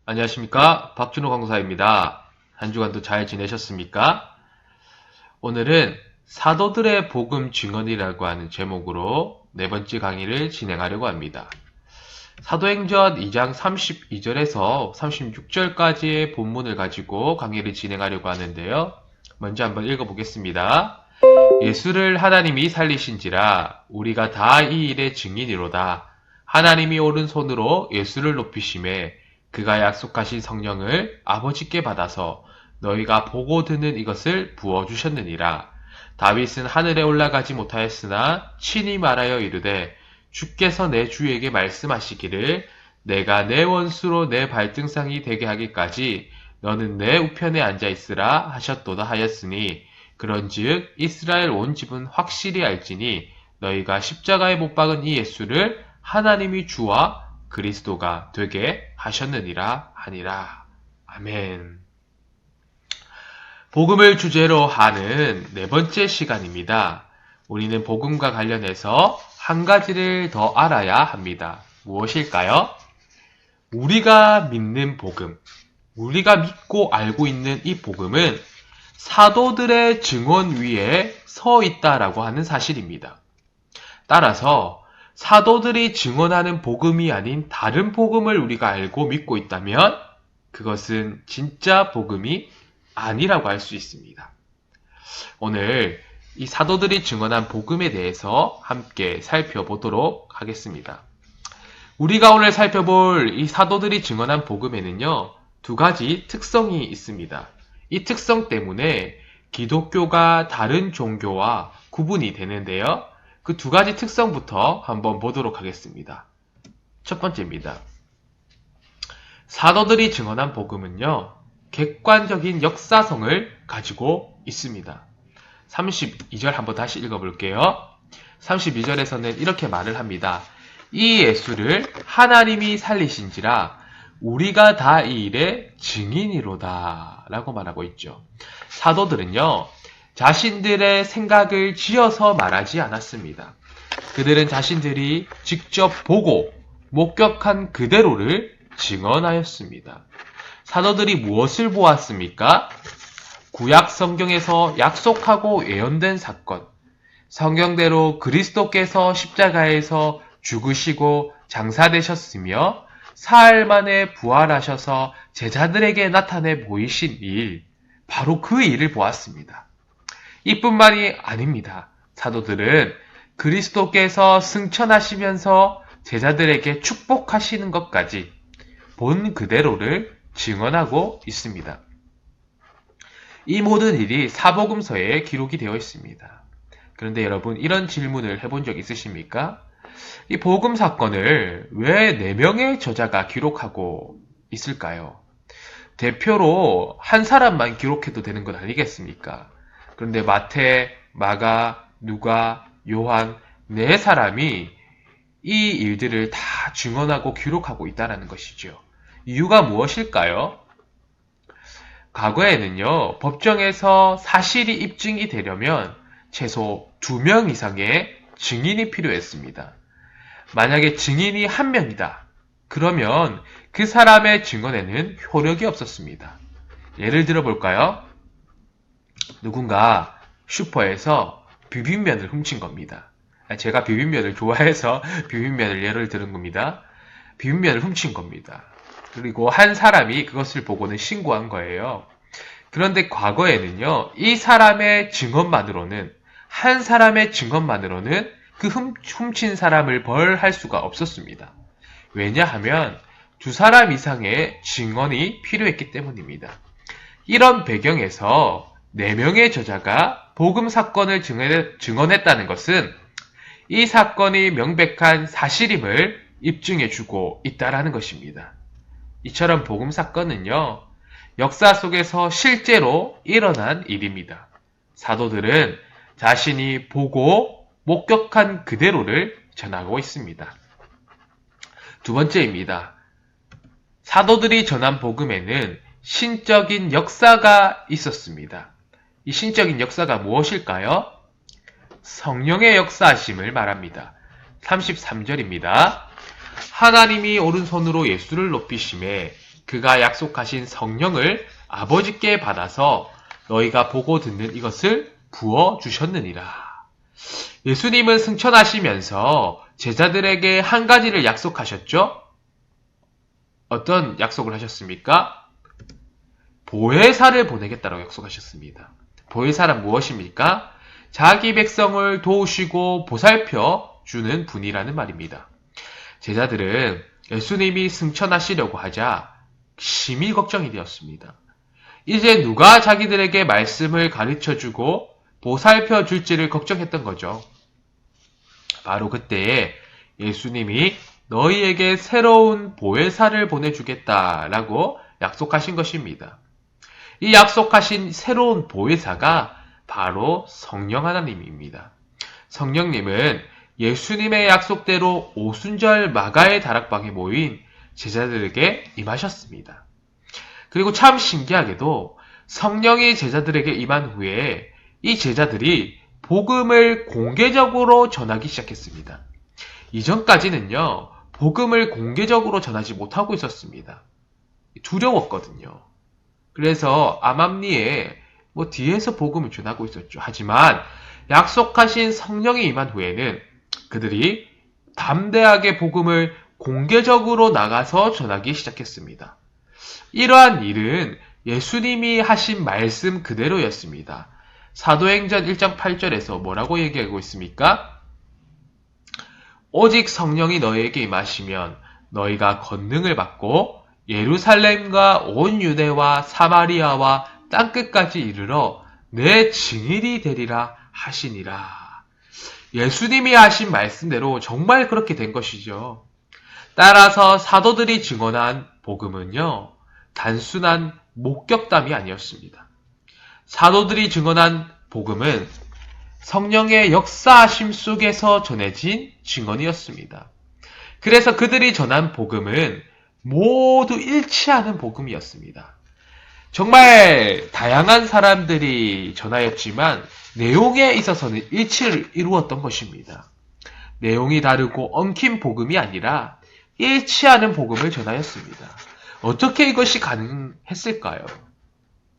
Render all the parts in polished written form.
안녕하십니까, 박준호 강사입니다. 한 주간도 잘 지내셨습니까? 오늘은 사도들의 복음 증언이라고 하는 제목으로 네 번째 강의를 진행하려고 합니다. 사도행전 2장 32절에서 36절까지의 본문을 가지고 강의를 진행하려고 하는데요. 먼저 한번 읽어보겠습니다. 예수를 하나님이 살리신지라 우리가 다 이 일의 증인이로다. 하나님이 오른손으로 예수를 높이심에 그가 약속하신 성령을 아버지께 받아서 너희가 보고 듣는 이것을 부어주셨느니라. 다윗은 하늘에 올라가지 못하였으나 친히 말하여 이르되 주께서 내 주에게 말씀하시기를 내가 내 원수로 내 발등상이 되게 하기까지 너는 내 우편에 앉아있으라 하셨도다 하였으니 그런즉 이스라엘 온 집은 확실히 알지니 너희가 십자가에 못 박은 이 예수를 하나님이 주와 그리스도가 되게 하셨느니라 하니라. 아멘. 복음을 주제로 하는 네 번째 시간입니다. 우리는 복음과 관련해서 한 가지를 더 알아야 합니다. 무엇일까요? 우리가 믿는 복음, 우리가 믿고 알고 있는 이 복음은 사도들의 증언 위에 서 있다라고 하는 사실입니다. 따라서 사도들이 증언하는 복음이 아닌 다른 복음을 우리가 알고 믿고 있다면 그것은 진짜 복음이 아니라고 할 수 있습니다. 오늘 이 사도들이 증언한 복음에 대해서 함께 살펴보도록 하겠습니다. 우리가 오늘 살펴볼 이 사도들이 증언한 복음에는요, 두 가지 특성이 있습니다. 이 특성 때문에 기독교가 다른 종교와 구분이 되는데요. 그 두 가지 특성부터 한번 보도록 하겠습니다. 첫 번째입니다. 사도들이 증언한 복음은요, 객관적인 역사성을 가지고 있습니다. 32절 한번 다시 읽어볼게요. 32절에서는 이렇게 말을 합니다. 이 예수를 하나님이 살리신지라 우리가 다 이 일의 증인이로다 라고 말하고 있죠. 사도들은요, 자신들의 생각을 지어서 말하지 않았습니다. 그들은 자신들이 직접 보고 목격한 그대로를 증언하였습니다. 사도들이 무엇을 보았습니까? 구약 성경에서 약속하고 예언된 사건, 성경대로 그리스도께서 십자가에서 죽으시고 장사되셨으며 사흘 만에 부활하셔서 제자들에게 나타내 보이신 일, 바로 그 일을 보았습니다. 이뿐만이 아닙니다. 사도들은 그리스도께서 승천하시면서 제자들에게 축복하시는 것까지 본 그대로를 증언하고 있습니다. 이 모든 일이 사복음서에 기록이 되어 있습니다. 그런데 여러분, 이런 질문을 해본 적 있으십니까? 이 복음 사건을 왜 4명의 저자가 기록하고 있을까요? 대표로 한 사람만 기록해도 되는 것 아니겠습니까? 그런데 마태, 마가, 누가, 요한 4사람이 이 일들을 다 증언하고 기록하고 있다는 것이죠. 이유가 무엇일까요? 과거에는요, 법정에서 사실이 입증이 되려면 최소 2명 이상의 증인이 필요했습니다. 만약에 증인이 1명이다. 그러면 그 사람의 증언에는 효력이 없었습니다. 예를 들어 볼까요? 누군가 슈퍼에서 비빔면을 훔친 겁니다. 제가 비빔면을 좋아해서 비빔면을 예를 들은 겁니다. 비빔면을 훔친 겁니다. 그리고 한 사람이 그것을 보고는 신고한 거예요. 그런데 과거에는요, 이 사람의 증언만으로는, 한 사람의 증언만으로는 그 훔친 사람을 벌할 수가 없었습니다. 왜냐하면 2사람 이상의 증언이 필요했기 때문입니다. 이런 배경에서 4명의 저자가 복음 사건을 증언했다는 것은 이 사건이 명백한 사실임을 입증해주고 있다는 것입니다. 이처럼 복음 사건은요, 역사 속에서 실제로 일어난 일입니다. 사도들은 자신이 보고 목격한 그대로를 전하고 있습니다. 두 번째입니다. 사도들이 전한 복음에는 신적인 역사가 있었습니다. 이 신적인 역사가 무엇일까요? 성령의 역사하심을 말합니다. 33절입니다. 하나님이 오른손으로 예수를 높이심에 그가 약속하신 성령을 아버지께 받아서 너희가 보고 듣는 이것을 부어주셨느니라. 예수님은 승천하시면서 제자들에게 한 가지를 약속하셨죠? 어떤 약속을 하셨습니까? 보혜사를 보내겠다라고 약속하셨습니다. 보혜사란 무엇입니까? 자기 백성을 도우시고 보살펴 주는 분이라는 말입니다. 제자들은 예수님이 승천하시려고 하자 심히 걱정이 되었습니다. 이제 누가 자기들에게 말씀을 가르쳐주고 보살펴 줄지를 걱정했던 거죠. 바로 그때에 예수님이 너희에게 새로운 보혜사를 보내주겠다라고 약속하신 것입니다. 이 약속하신 새로운 보혜사가 바로 성령 하나님입니다. 성령님은 예수님의 약속대로 오순절 마가의 다락방에 모인 제자들에게 임하셨습니다. 그리고 참 신기하게도 성령이 제자들에게 임한 후에 이 제자들이 복음을 공개적으로 전하기 시작했습니다. 이전까지는요, 복음을 공개적으로 전하지 못하고 있었습니다. 두려웠거든요. 그래서 암암리에 뒤에서 복음을 전하고 있었죠. 하지만 약속하신 성령이 임한 후에는 그들이 담대하게 복음을 공개적으로 나가서 전하기 시작했습니다. 이러한 일은 예수님이 하신 말씀 그대로였습니다. 사도행전 1장 8절에서 뭐라고 얘기하고 있습니까? 오직 성령이 너희에게 임하시면 너희가 권능을 받고 예루살렘과 온 유대와 사마리아와 땅끝까지 이르러 내 증인이 되리라 하시니라. 예수님이 하신 말씀대로 정말 그렇게 된 것이죠. 따라서 사도들이 증언한 복음은요, 단순한 목격담이 아니었습니다. 사도들이 증언한 복음은 성령의 역사하심 속에서 전해진 증언이었습니다. 그래서 그들이 전한 복음은 모두 일치하는 복음이었습니다. 정말 다양한 사람들이 전하였지만 내용에 있어서는 일치를 이루었던 것입니다. 내용이 다르고 엉킨 복음이 아니라 일치하는 복음을 전하였습니다. 어떻게 이것이 가능했을까요?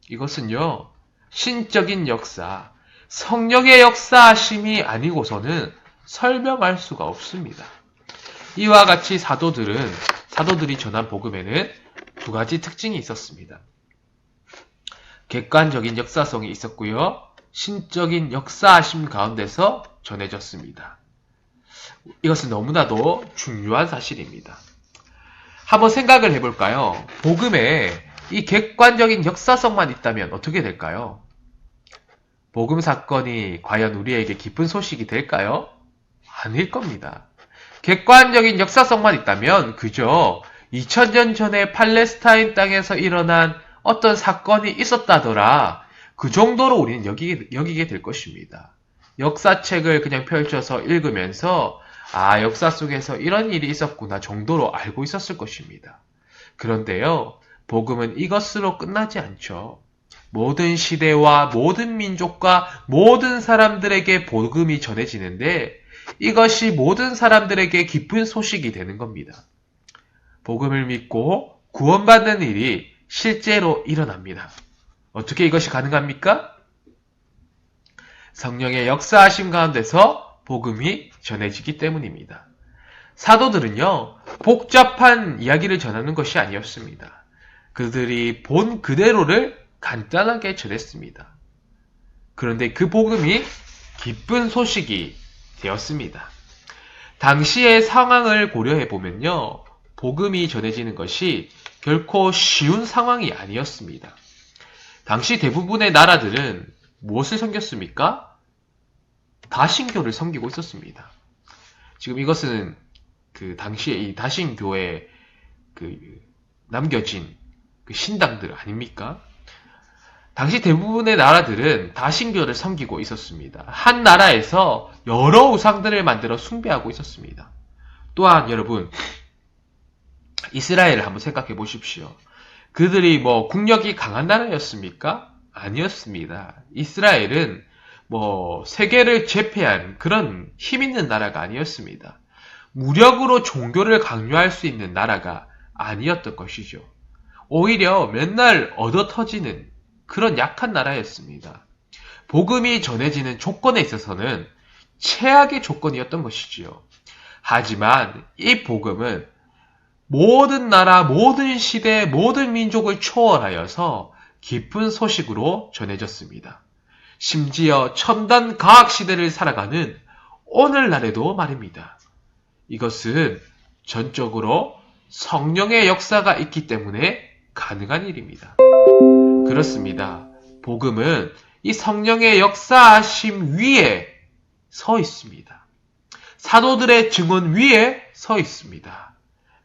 이것은요, 신적인 역사, 성령의 역사하심이 아니고서는 설명할 수가 없습니다. 이와 같이 사도들이 전한 복음에는 두 가지 특징이 있었습니다. 객관적인 역사성이 있었고요, 신적인 역사하심 가운데서 전해졌습니다. 이것은 너무나도 중요한 사실입니다. 한번 생각을 해볼까요? 복음에 이 객관적인 역사성만 있다면 어떻게 될까요? 복음 사건이 과연 우리에게 기쁜 소식이 될까요? 아닐 겁니다. 객관적인 역사성만 있다면 그저 2000년 전에 팔레스타인 땅에서 일어난 어떤 사건이 있었다더라, 그 정도로 우리는 여기게 될 것입니다. 역사책을 그냥 펼쳐서 읽으면서 역사 속에서 이런 일이 있었구나 정도로 알고 있었을 것입니다. 그런데요, 복음은 이것으로 끝나지 않죠. 모든 시대와 모든 민족과 모든 사람들에게 복음이 전해지는데 이것이 모든 사람들에게 기쁜 소식이 되는 겁니다. 복음을 믿고 구원받는 일이 실제로 일어납니다. 어떻게 이것이 가능합니까? 성령의 역사하심 가운데서 복음이 전해지기 때문입니다. 사도들은요, 복잡한 이야기를 전하는 것이 아니었습니다. 그들이 본 그대로를 간단하게 전했습니다. 그런데 그 복음이 기쁜 소식이 되었습니다. 당시의 상황을 고려해 보면요, 복음이 전해지는 것이 결코 쉬운 상황이 아니었습니다. 당시 대부분의 나라들은 무엇을 섬겼습니까? 다신교를 섬기고 있었습니다. 지금 이것은 그 당시에 이 다신교에 남겨진 신당들 아닙니까? 당시 대부분의 나라들은 다신교를 섬기고 있었습니다. 한 나라에서 여러 우상들을 만들어 숭배하고 있었습니다. 또한 여러분, 이스라엘을 한번 생각해 보십시오. 그들이 국력이 강한 나라였습니까? 아니었습니다. 이스라엘은 세계를 제패한 그런 힘 있는 나라가 아니었습니다. 무력으로 종교를 강요할 수 있는 나라가 아니었던 것이죠. 오히려 맨날 얻어터지는 그런 약한 나라였습니다. 복음이 전해지는 조건에 있어서는 최악의 조건이었던 것이지요. 하지만 이 복음은 모든 나라, 모든 시대, 모든 민족을 초월하여서 깊은 소식으로 전해졌습니다. 심지어 첨단 과학 시대를 살아가는 오늘날에도 말입니다. 이것은 전적으로 성령의 역사가 있기 때문에 가능한 일입니다. 그렇습니다. 복음은 이 성령의 역사하심 위에 서 있습니다. 사도들의 증언 위에 서 있습니다.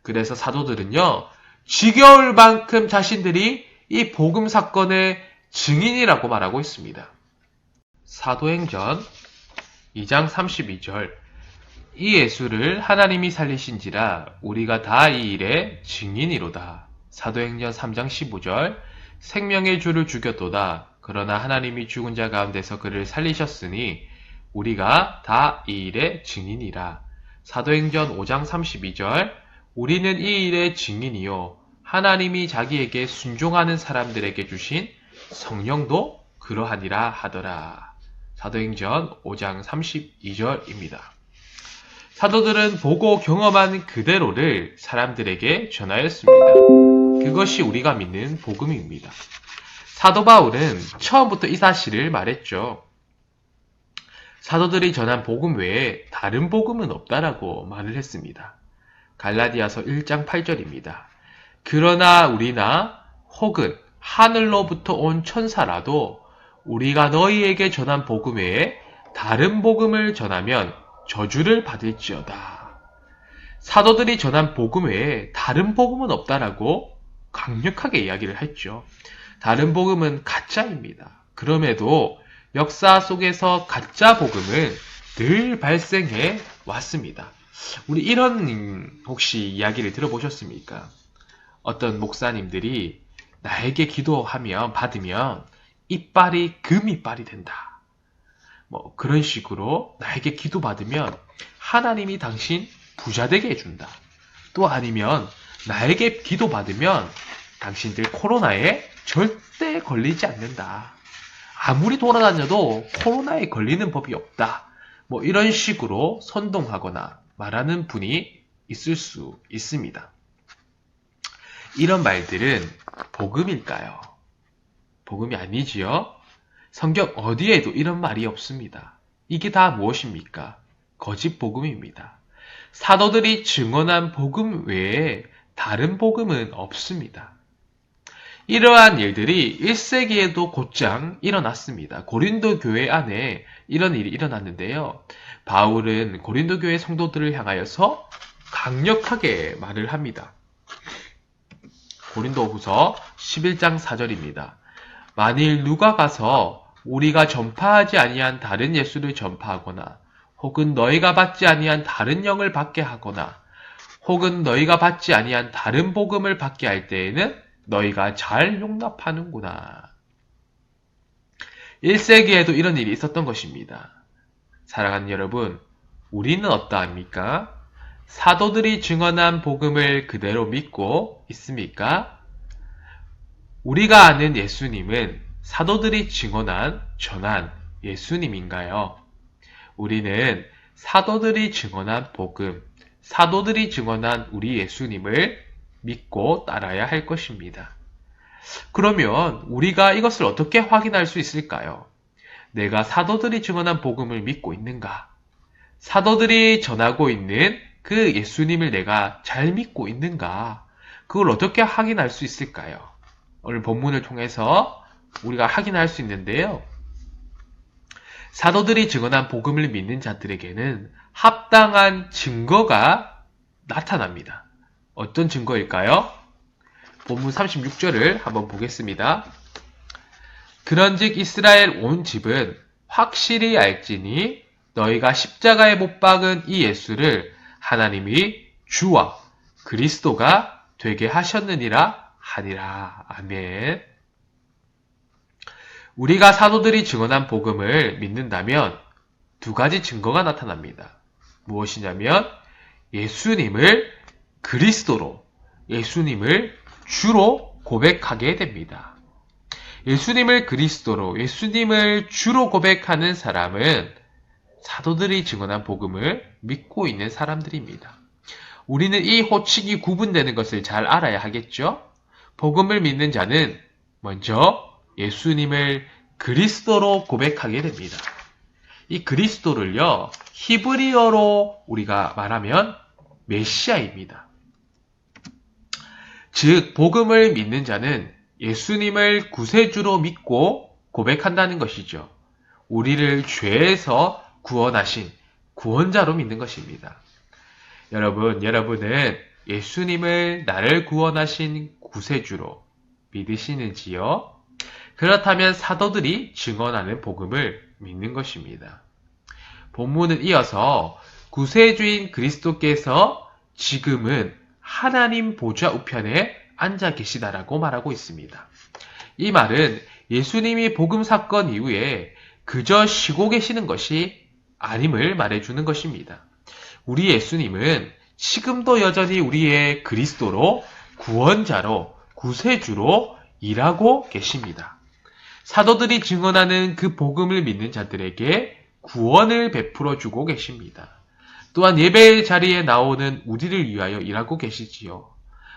그래서 사도들은요, 지겨울 만큼 자신들이 이 복음 사건의 증인이라고 말하고 있습니다. 사도행전 2장 32절 이 예수를 하나님이 살리신지라 우리가 다 이 일의 증인이로다. 사도행전 3장 15절 생명의 주를 죽였도다. 그러나 하나님이 죽은 자 가운데서 그를 살리셨으니 우리가 다 이 일의 증인이라. 사도행전 5장 32절 우리는 이 일의 증인이요 하나님이 자기에게 순종하는 사람들에게 주신 성령도 그러하니라 하더라. 사도행전 5장 32절입니다. 사도들은 보고 경험한 그대로를 사람들에게 전하였습니다. 그것이 우리가 믿는 복음입니다. 사도 바울은 처음부터 이 사실을 말했죠. 사도들이 전한 복음 외에 다른 복음은 없다라고 말을 했습니다. 갈라디아서 1장 8절입니다. 그러나 우리나 혹은 하늘로부터 온 천사라도 우리가 너희에게 전한 복음 외에 다른 복음을 전하면 저주를 받을지어다. 사도들이 전한 복음 외에 다른 복음은 없다라고 강력하게 이야기를 했죠. 다른 복음은 가짜입니다. 그럼에도 역사 속에서 가짜 복음은 늘 발생해 왔습니다. 우리 이런 혹시 이야기를 들어보셨습니까? 어떤 목사님들이 나에게 기도하면 받으면 이빨이 금이빨이 된다. 뭐 그런 식으로 나에게 기도받으면 하나님이 당신 부자되게 해준다. 또 아니면 나에게 기도받으면 당신들 코로나에 절대 걸리지 않는다. 아무리 돌아다녀도 코로나에 걸리는 법이 없다. 뭐 이런 식으로 선동하거나 말하는 분이 있을 수 있습니다. 이런 말들은 복음일까요? 복음이 아니지요? 성경 어디에도 이런 말이 없습니다. 이게 다 무엇입니까? 거짓 복음입니다. 사도들이 증언한 복음 외에 다른 복음은 없습니다. 이러한 일들이 1세기에도 곧장 일어났습니다. 고린도 교회 안에 이런 일이 일어났는데요. 바울은 고린도 교회 성도들을 향하여서 강력하게 말을 합니다. 고린도후서 11장 4절입니다. 만일 누가 가서 우리가 전파하지 아니한 다른 예수를 전파하거나 혹은 너희가 받지 아니한 다른 영을 받게 하거나 혹은 너희가 받지 아니한 다른 복음을 받게 할 때에는 너희가 잘 용납하는구나. 1세기에도 이런 일이 있었던 것입니다. 사랑하는 여러분, 우리는 어떠합니까? 사도들이 증언한 복음을 그대로 믿고 있습니까? 우리가 아는 예수님은 사도들이 증언한, 전한 예수님인가요? 우리는 사도들이 증언한 복음, 사도들이 증언한 우리 예수님을 믿고 따라야 할 것입니다. 그러면 우리가 이것을 어떻게 확인할 수 있을까요? 내가 사도들이 증언한 복음을 믿고 있는가? 사도들이 전하고 있는 그 예수님을 내가 잘 믿고 있는가? 그걸 어떻게 확인할 수 있을까요? 오늘 본문을 통해서 우리가 확인할 수 있는데요. 사도들이 증언한 복음을 믿는 자들에게는 합당한 증거가 나타납니다. 어떤 증거일까요? 본문 36절을 한번 보겠습니다. 그런즉 이스라엘 온 집은 확실히 알지니 너희가 십자가에 못 박은 이 예수를 하나님이 주와 그리스도가 되게 하셨느니라 하니라. 아멘. 우리가 사도들이 증언한 복음을 믿는다면 두 가지 증거가 나타납니다. 무엇이냐면 예수님을 그리스도로, 예수님을 주로 고백하게 됩니다. 예수님을 그리스도로, 예수님을 주로 고백하는 사람은 사도들이 증언한 복음을 믿고 있는 사람들입니다. 우리는 이 호칭이 구분되는 것을 잘 알아야 하겠죠? 복음을 믿는 자는 먼저 예수님을 그리스도로 고백하게 됩니다. 이 그리스도를요, 히브리어로 우리가 말하면 메시아입니다. 즉, 복음을 믿는 자는 예수님을 구세주로 믿고 고백한다는 것이죠. 우리를 죄에서 구원하신 구원자로 믿는 것입니다. 여러분은 예수님을 나를 구원하신 구세주로 믿으시는지요? 그렇다면 사도들이 증언하는 복음을 믿는 것입니다. 본문은 이어서 구세주인 그리스도께서 지금은 하나님 보좌 우편에 앉아 계시다라고 말하고 있습니다. 이 말은 예수님이 복음 사건 이후에 그저 쉬고 계시는 것이 아님을 말해주는 것입니다. 우리 예수님은 지금도 여전히 우리의 그리스도로, 구원자로, 구세주로 일하고 계십니다. 사도들이 증언하는 그 복음을 믿는 자들에게 구원을 베풀어 주고 계십니다. 또한 예배의 자리에 나오는 우리를 위하여 일하고 계시지요.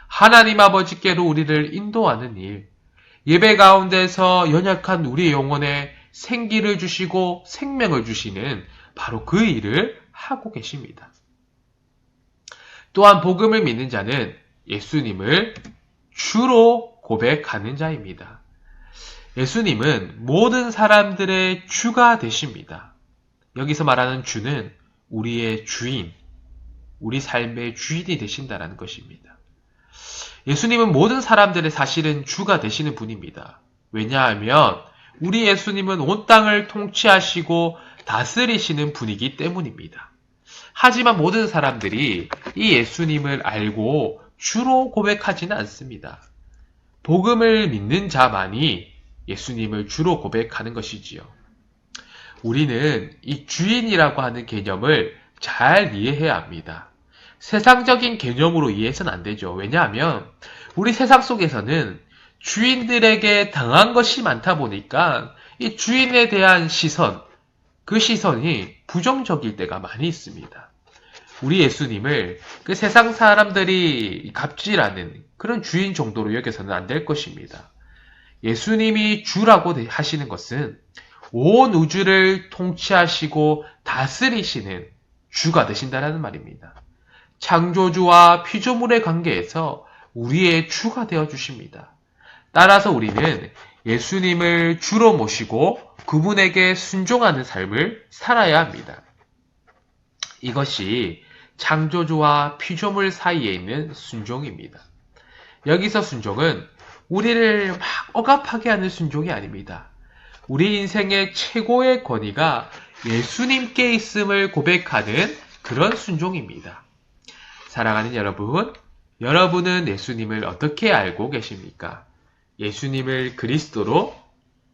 하나님 아버지께로 우리를 인도하는 일, 예배 가운데서 연약한 우리의 영혼에 생기를 주시고 생명을 주시는 바로 그 일을 하고 계십니다. 또한 복음을 믿는 자는 예수님을 주로 고백하는 자입니다. 예수님은 모든 사람들의 주가 되십니다. 여기서 말하는 주는 우리의 주인, 우리 삶의 주인이 되신다는 것입니다. 예수님은 모든 사람들의 사실은 주가 되시는 분입니다. 왜냐하면 우리 예수님은 온 땅을 통치하시고 다스리시는 분이기 때문입니다. 하지만 모든 사람들이 이 예수님을 알고 주로 고백하지는 않습니다. 복음을 믿는 자만이 예수님을 주로 고백하는 것이지요. 우리는 이 주인이라고 하는 개념을 잘 이해해야 합니다. 세상적인 개념으로 이해해서는 안 되죠. 왜냐하면 우리 세상 속에서는 주인들에게 당한 것이 많다 보니까 이 주인에 대한 시선, 그 시선이 부정적일 때가 많이 있습니다. 우리 예수님을 그 세상 사람들이 갑질하는 그런 주인 정도로 여겨서는 안 될 것입니다. 예수님이 주라고 하시는 것은 온 우주를 통치하시고 다스리시는 주가 되신다는 말입니다. 창조주와 피조물의 관계에서 우리의 주가 되어 주십니다. 따라서 우리는 예수님을 주로 모시고 그분에게 순종하는 삶을 살아야 합니다. 이것이 창조주와 피조물 사이에 있는 순종입니다. 여기서 순종은 우리를 막 억압하게 하는 순종이 아닙니다. 우리 인생의 최고의 권위가 예수님께 있음을 고백하는 그런 순종입니다. 사랑하는 여러분, 여러분은 예수님을 어떻게 알고 계십니까? 예수님을 그리스도로,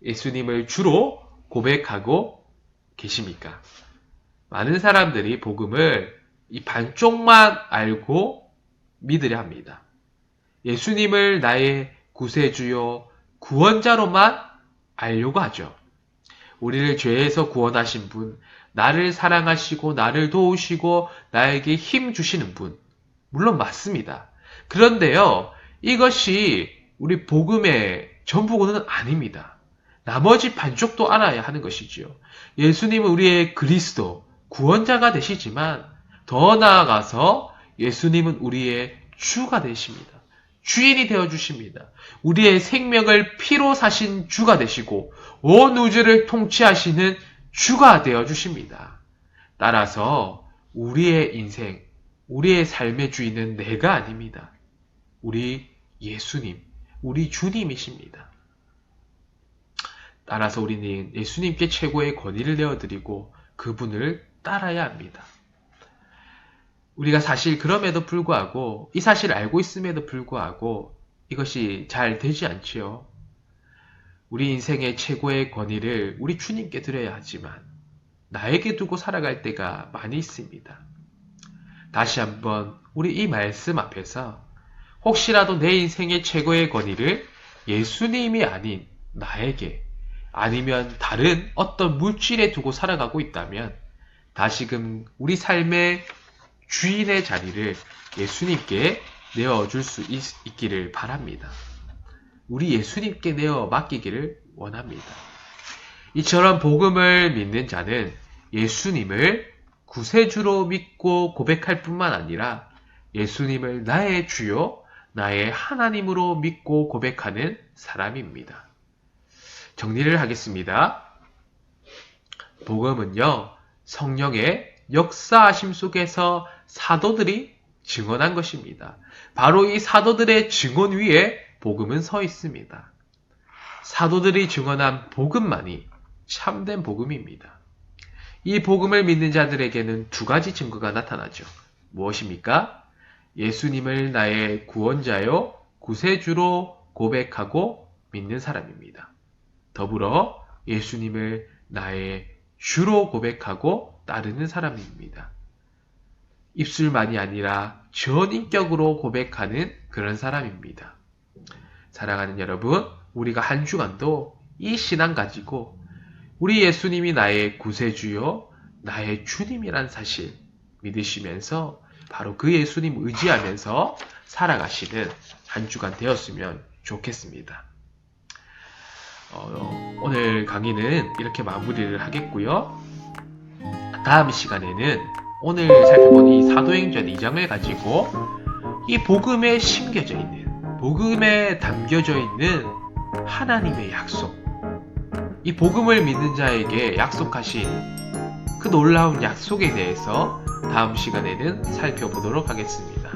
예수님을 주로 고백하고 계십니까? 많은 사람들이 복음을 이 반쪽만 알고 믿으려 합니다. 예수님을 나의 구세주요, 구원자로만 알려고 하죠. 우리를 죄에서 구원하신 분, 나를 사랑하시고 나를 도우시고 나에게 힘 주시는 분, 물론 맞습니다. 그런데요, 이것이 우리 복음의 전부는 아닙니다. 나머지 반쪽도 알아야 하는 것이지요. 예수님은 우리의 그리스도, 구원자가 되시지만 더 나아가서 예수님은 우리의 주가 되십니다. 주인이 되어주십니다. 우리의 생명을 피로 사신 주가 되시고 온 우주를 통치하시는 주가 되어주십니다. 따라서 우리의 인생, 우리의 삶의 주인은 내가 아닙니다. 우리 예수님, 우리 주님이십니다. 따라서 우리는 예수님께 최고의 권위를 내어드리고 그분을 따라야 합니다. 우리가 사실 그럼에도 불구하고 이 사실을 알고 있음에도 불구하고 이것이 잘 되지 않지요. 우리 인생의 최고의 권위를 우리 주님께 드려야 하지만 나에게 두고 살아갈 때가 많이 있습니다. 다시 한번 우리 이 말씀 앞에서 혹시라도 내 인생의 최고의 권위를 예수님이 아닌 나에게 아니면 다른 어떤 물질에 두고 살아가고 있다면 다시금 우리 삶의 주인의 자리를 예수님께 내어줄 수 있기를 바랍니다. 우리 예수님께 내어 맡기기를 원합니다. 이처럼 복음을 믿는 자는 예수님을 구세주로 믿고 고백할 뿐만 아니라 예수님을 나의 주요, 나의 하나님으로 믿고 고백하는 사람입니다. 정리를 하겠습니다. 복음은요, 성령의 역사하심 속에서 사도들이 증언한 것입니다. 바로 이 사도들의 증언 위에 복음은 서 있습니다. 사도들이 증언한 복음만이 참된 복음입니다. 이 복음을 믿는 자들에게는 두 가지 증거가 나타나죠. 무엇입니까? 예수님을 나의 구원자요, 구세주로 고백하고 믿는 사람입니다. 더불어 예수님을 나의 주로 고백하고 따르는 사람입니다. 입술만이 아니라 전인격으로 고백하는 그런 사람입니다. 사랑하는 여러분, 우리가 한 주간도 이 신앙 가지고 우리 예수님이 나의 구세주요, 나의 주님이란 사실 믿으시면서 바로 그 예수님 의지하면서 살아가시는 한 주간 되었으면 좋겠습니다. 오늘 강의는 이렇게 마무리를 하겠고요. 다음 시간에는 오늘 살펴본 이 사도행전 2장을 가지고 이 복음에 심겨져 있는, 복음에 담겨져 있는 하나님의 약속, 이 복음을 믿는 자에게 약속하신 그 놀라운 약속에 대해서 다음 시간에는 살펴보도록 하겠습니다.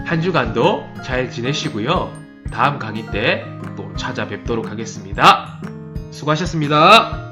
한 주간도 잘 지내시고요. 다음 강의 때 또 찾아뵙도록 하겠습니다. 수고하셨습니다.